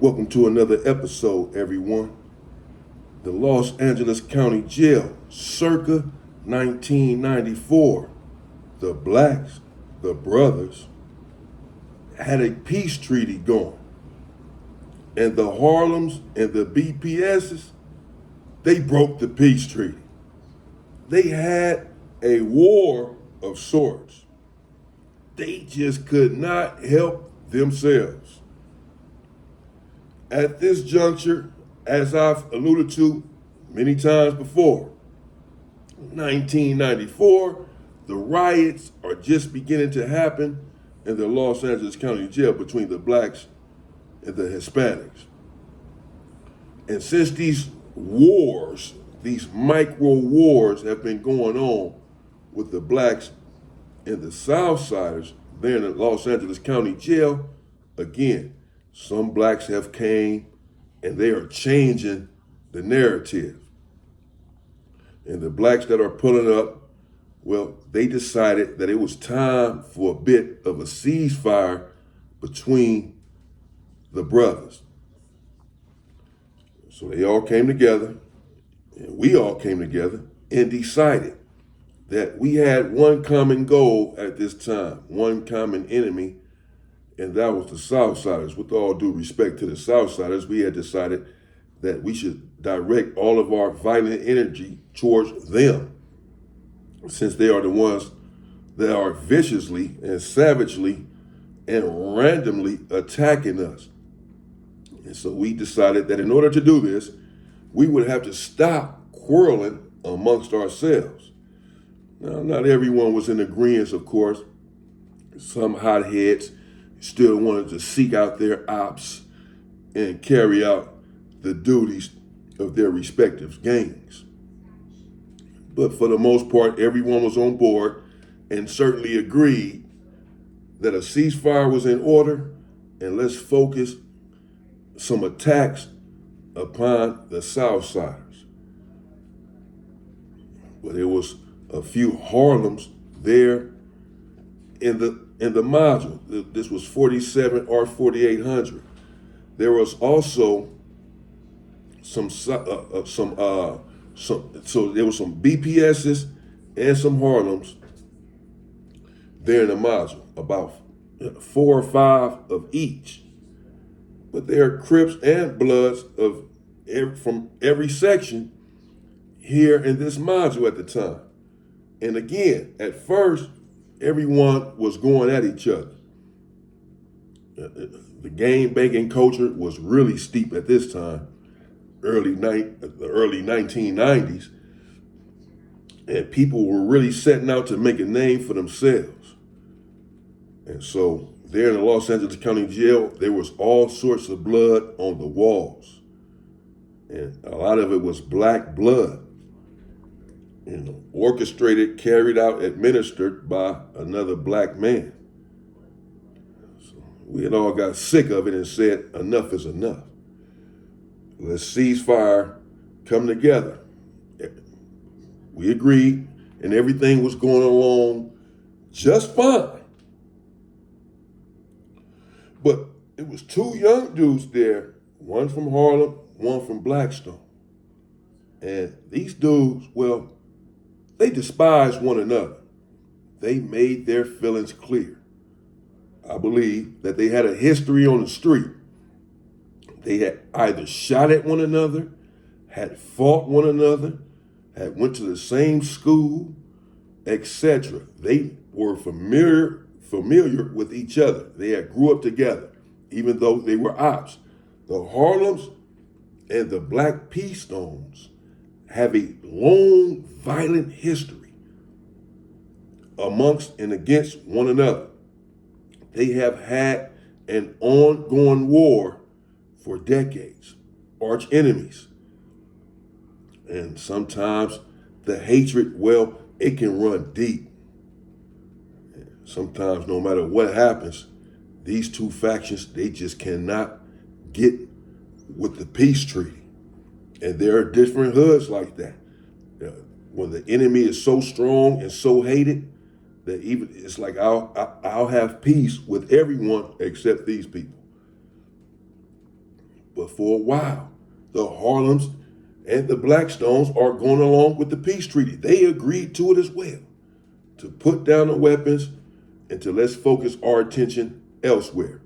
Welcome to another episode, everyone. The Los Angeles County Jail, circa 1994. The blacks, the brothers, had a peace treaty going. And the Harlems and the BPSs, they broke the peace treaty. They had a war of sorts. They just could not help themselves. At this juncture, as I've alluded to many times before, 1994, the riots are just beginning to happen in the Los Angeles County Jail between the blacks and the Hispanics. And since these wars, these micro wars have been going on with the blacks and the Southsiders there in the Los Angeles County Jail, again, some blacks have came and they are changing the narrative. And the blacks that are pulling up, well, they decided that it was time for a bit of a ceasefire between the brothers. So they all came together, and we all came together and decided that we had one common goal at this time, one common enemy, and that was the Southsiders. With all due respect to the Southsiders, we had decided that we should direct all of our violent energy towards them, since they are the ones that are viciously and savagely and randomly attacking us. And so we decided that in order to do this, we would have to stop quarreling amongst ourselves. Now, not everyone was in agreement, of course. Some hotheads still wanted to seek out their ops and carry out the duties of their respective gangs. But for the most part, everyone was on board and certainly agreed that a ceasefire was in order, and let's focus some attacks upon the Southsiders. But there was a few Harlems there in the module. This was 47 or 4800. There was also so there were some BPSs and some Harlems there in the module, about 4 or 5 of each. But there are Crips and Bloods from every section here in this module at the time. And again, at first, everyone was going at each other. The gang banging culture was really steep at this time, the early 1990s, and people were really setting out to make a name for themselves. And so there in the Los Angeles County Jail, there was all sorts of blood on the walls. And a lot of it was black blood, orchestrated, carried out, administered by another black man. So we had all got sick of it and said, enough is enough. Let's cease fire, come together. We agreed, and everything was going along just fine. But it was 2 young dudes there, one from Harlem, one from Blackstone. And these dudes, well, they despised one another. They made their feelings clear. I believe that they had a history on the street. They had either shot at one another, had fought one another, had went to the same school, etc. They were familiar with each other. They had grew up together, even though they were ops. The Harlems and the Black P-Stones have a long, violent history amongst and against one another. They have had an ongoing war for decades, arch enemies. And sometimes the hatred, well, it can run deep. Sometimes no matter what happens, these two factions, they just cannot get with the peace treaty. And there are different hoods like that. When the enemy is so strong and so hated, that even it's like I'll have peace with everyone except these people. But for a while, the Harlems and the Blackstones are going along with the peace treaty. They agreed to it as well, to put down the weapons and to let's focus our attention elsewhere.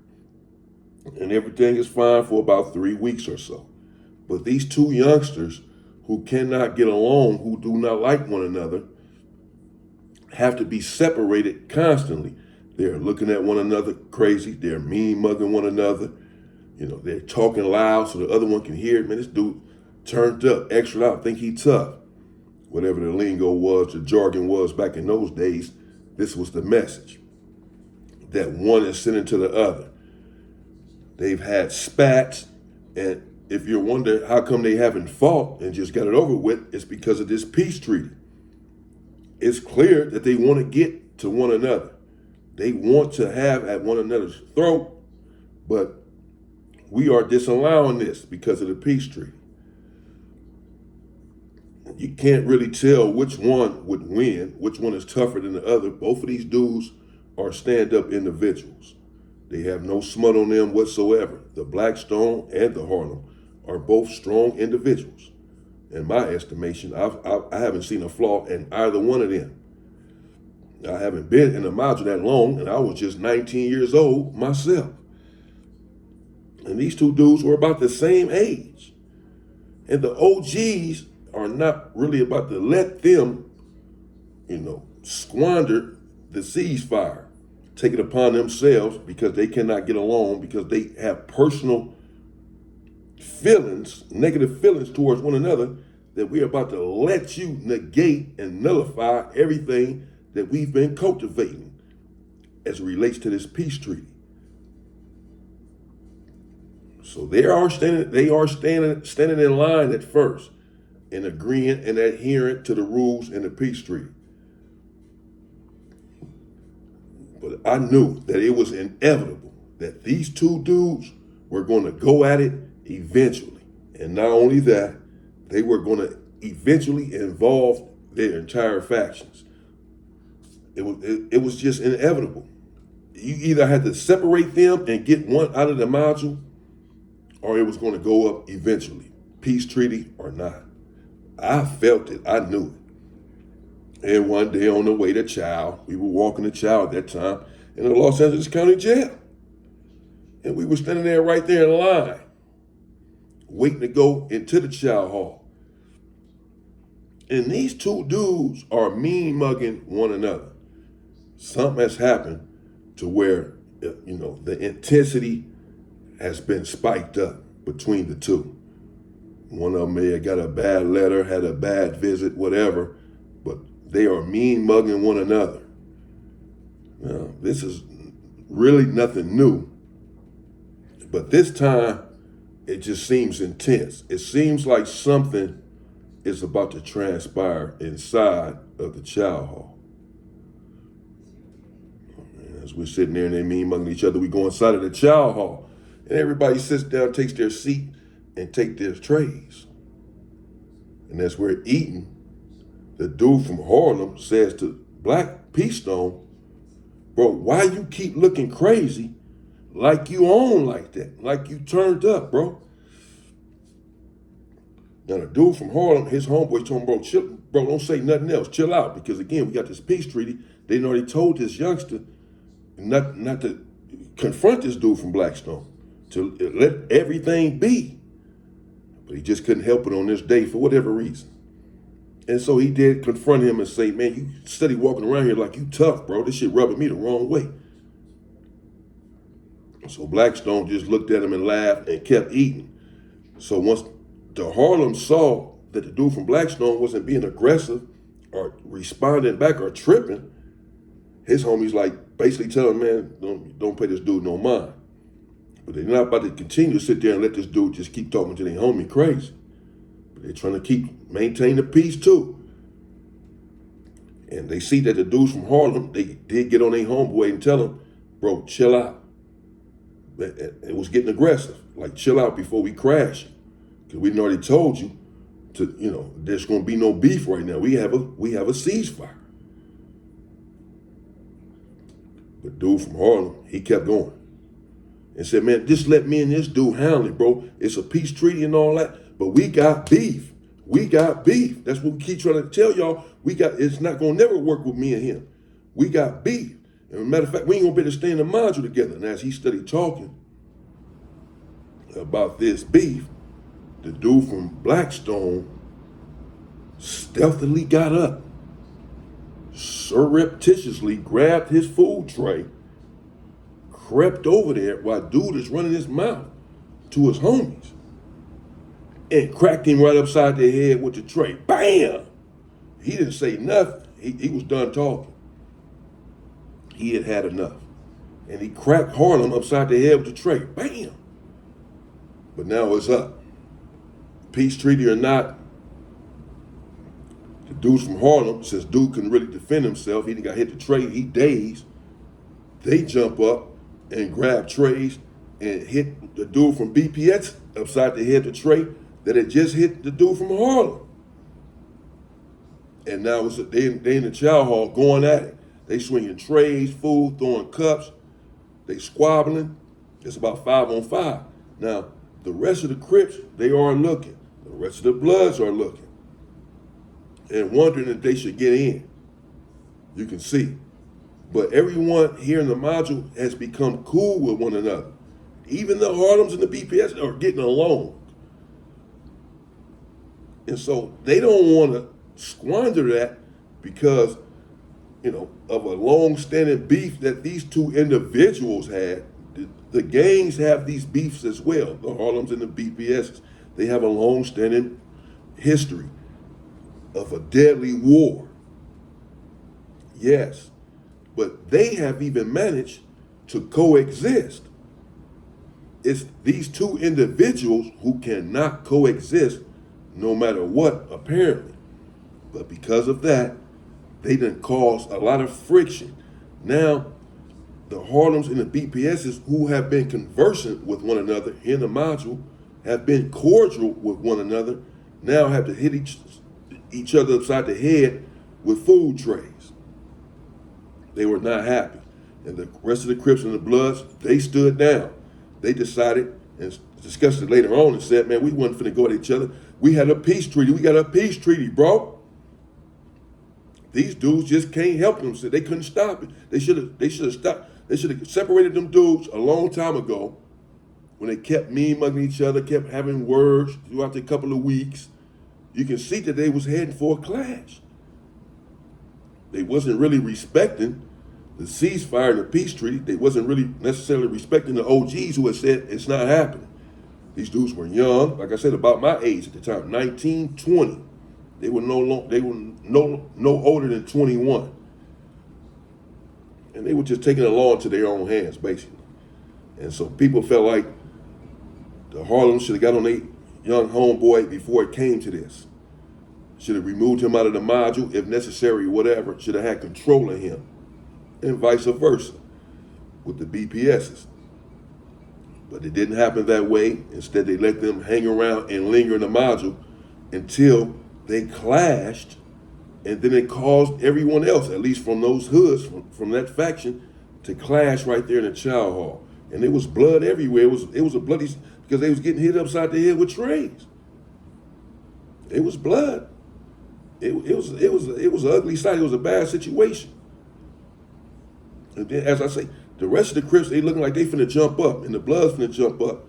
And everything is fine for about 3 weeks or so. But these two youngsters who cannot get along, who do not like one another, have to be separated constantly. They're looking at one another crazy. They're mean mugging one another. They're talking loud so the other one can hear it. Man, this dude turned up, extra loud, think he tough. Whatever the lingo was, the jargon was back in those days, this was the message that one is sending to the other. They've had spats, and if you're wondering how come they haven't fought and just got it over with, it's because of this peace treaty. It's clear that they want to get to one another. They want to have at one another's throat, but we are disallowing this because of the peace treaty. You can't really tell which one would win, which one is tougher than the other. Both of these dudes are stand-up individuals. They have no smut on them whatsoever. The Blackstone and the Harlem are both strong individuals. In my estimation, I haven't seen a flaw in either one of them. I haven't been in a module that long, and I was just 19 years old myself. And these two dudes were about the same age. And the OGs are not really about to let them, squander the ceasefire, take it upon themselves because they cannot get along, because they have personal feelings, negative feelings towards one another, that we're about to let you negate and nullify everything that we've been cultivating as it relates to this peace treaty. So they are standing in line at first and agreeing and adhering to the rules in the peace treaty. But I knew that it was inevitable that these two dudes were going to go at it eventually. And not only that, they were going to eventually involve their entire factions. It was just inevitable. You either had to separate them and get one out of the module, or it was going to go up eventually, peace treaty or not. I felt it. I knew it. And one day on the way to Chow, we were walking to Chow at that time in the Los Angeles County Jail. And we were standing there right there in line, waiting to go into the Chow Hall. And these two dudes are mean mugging one another. Something has happened to where, the intensity has been spiked up between the two. One of them may have got a bad letter, had a bad visit, whatever, but they are mean mugging one another. Now, this is really nothing new, but this time it just seems intense. It seems like something is about to transpire inside of the Chow Hall. As we're sitting there and they mean mugging each other, we go inside of the Chow Hall, and everybody sits down, takes their seat, and take their trays. And as we're eating, the dude from Harlem says to Black Peastone, "Bro, why you keep looking crazy like you on like that, like you turned up, bro?" Now the dude from Harlem, his homeboy told him, "Bro, chill, bro, don't say nothing else. Chill out, because again, we got this peace treaty. They already told this youngster not to confront this dude from Blackstone, to let everything be." But he just couldn't help it on this day for whatever reason. And so he did confront him and say, "Man, you steady walking around here like you tough, bro. This shit rubbing me the wrong way." So Blackstone just looked at him and laughed and kept eating. So once the Harlem saw that the dude from Blackstone wasn't being aggressive or responding back or tripping, his homies like basically telling him, "Man, don't pay this dude no mind." But they're not about to continue to sit there and let this dude just keep talking to their homie crazy. But they're trying to maintain the peace too. And they see that the dudes from Harlem, they did get on their homeboy and tell him, "Bro, chill out." It was getting aggressive. Like, chill out before we crash. Because we already told you there's going to be no beef right now. We have a ceasefire. But dude from Harlem, he kept going. and said, man, just let me and this dude handle it, bro. It's a peace treaty and all that, but we got beef. We got beef. That's what we keep trying to tell y'all. It's not gonna never work with me and him. We got beef. And as a matter of fact, we ain't gonna be able to stay in the module together. And as he started talking about this beef, the dude from Blackstone stealthily got up, surreptitiously grabbed his food tray, crept over there while dude is running his mouth to his homies, and cracked him right upside the head with the tray. Bam! He didn't say nothing. He was done talking. He had had enough. And he cracked Harlem upside the head with the tray. Bam! But now it's up. Peace treaty or not, the dudes from Harlem, since dude couldn't really defend himself, he got hit the tray, he dazed. They jump up and grab trays and hit the dude from BPS upside the head, the tray that had just hit the dude from Harlem. And now they in the chow hall going at it. They swinging trays, food, throwing cups. They squabbling. It's about 5-on-5. Now, the rest of the Crips, they are looking. The rest of the Bloods are looking. And wondering if they should get in. You can see. But everyone here in the module has become cool with one another. Even the Harlems and the BPS are getting along. And so they don't want to squander that because, of a long-standing beef that these two individuals had. The gangs have these beefs as well. The Harlems and the BPS, they have a long-standing history of a deadly war. Yes, but they have even managed to coexist. It's these two individuals who cannot coexist no matter what, apparently. But because of that, they done caused a lot of friction. Now, the Harlems and the BPSs who have been conversant with one another in the module, have been cordial with one another, now have to hit each other upside the head with food trays. They were not happy. And the rest of the Crips and the Bloods, they stood down. They decided and discussed it later on and said, man, we wasn't finna go at each other. We had a peace treaty. We got a peace treaty, bro. These dudes just can't help themselves. They couldn't stop it. They should have stopped. They should have separated them dudes a long time ago when they kept mean-mugging each other, kept having words throughout the couple of weeks. You can see that they was heading for a clash. They wasn't really respecting the ceasefire and the peace treaty. They wasn't really necessarily respecting the OGs who had said it's not happening. These dudes were young, like I said, about my age at the time, 19, 20. They were no older than 21. And they were just taking the law into their own hands, basically. And so people felt like the Harlem should have got on their young homeboy before it came to this. Should have removed him out of the module, if necessary, whatever. Should have had control of him. And vice versa with the BPSs. But it didn't happen that way. Instead, they let them hang around and linger in the module until they clashed, and then it caused everyone else, at least from those hoods, from that faction, to clash right there in the chow hall. And it was blood everywhere. It was a bloody, because they was getting hit upside the head with trays. It was blood. It was an ugly sight. It was a bad situation. And then, as I say, the rest of the Crips, they looking like they finna jump up, and the Bloods finna jump up.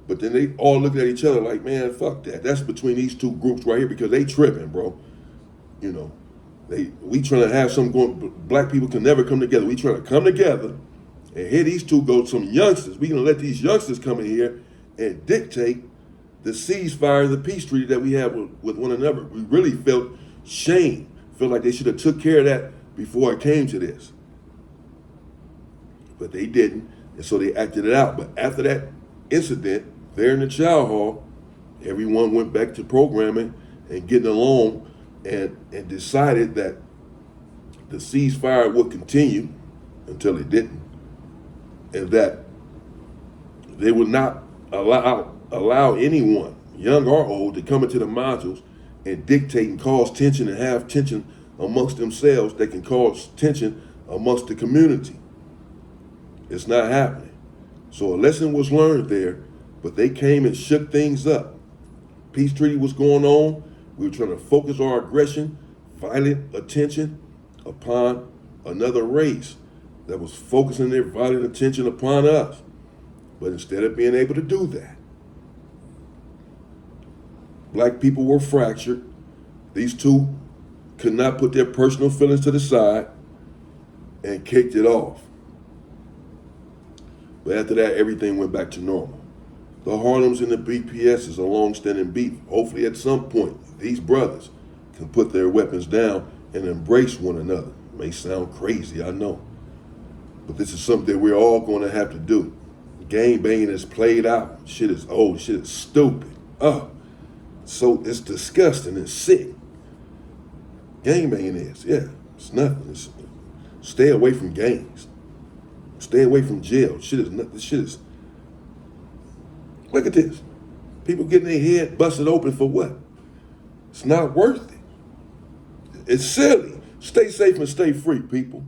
But then they all looking at each other like, man, fuck that. That's between these two groups right here because they tripping, bro. We trying to have some going. Black people can never come together. We trying to come together, and here these two go, some youngsters. We gonna let these youngsters come in here and dictate the ceasefire, the peace treaty that we have with one another. We really felt shame. Felt like they should have took care of that before it came to this. But they didn't, and so they acted it out. But after that incident, there in the chow hall, everyone went back to programming and getting along and decided that the ceasefire would continue until it didn't, and that they would not allow anyone, young or old, to come into the modules and dictate and cause tension and have tension amongst themselves that can cause tension amongst the community. It's not happening. So a lesson was learned there, but they came and shook things up. Peace treaty was going on. We were trying to focus our aggression, violent attention upon another race that was focusing their violent attention upon us. But instead of being able to do that, black people were fractured. These two could not put their personal feelings to the side and kicked it off. But after that, everything went back to normal. The Harlems and the BPS is a long-standing beef. Hopefully at some point, these brothers can put their weapons down and embrace one another. It may sound crazy, I know. But this is something that we're all going to have to do. Gang banging is played out. Shit is old. Shit is stupid. So it's disgusting and sick. Gang banging is, yeah, it's nothing. Stay away from gangs. Stay away from jail. Shit is nothing. Shit is. Look at this. People getting their head busted open for what? It's not worth it. It's silly. Stay safe and stay free, people.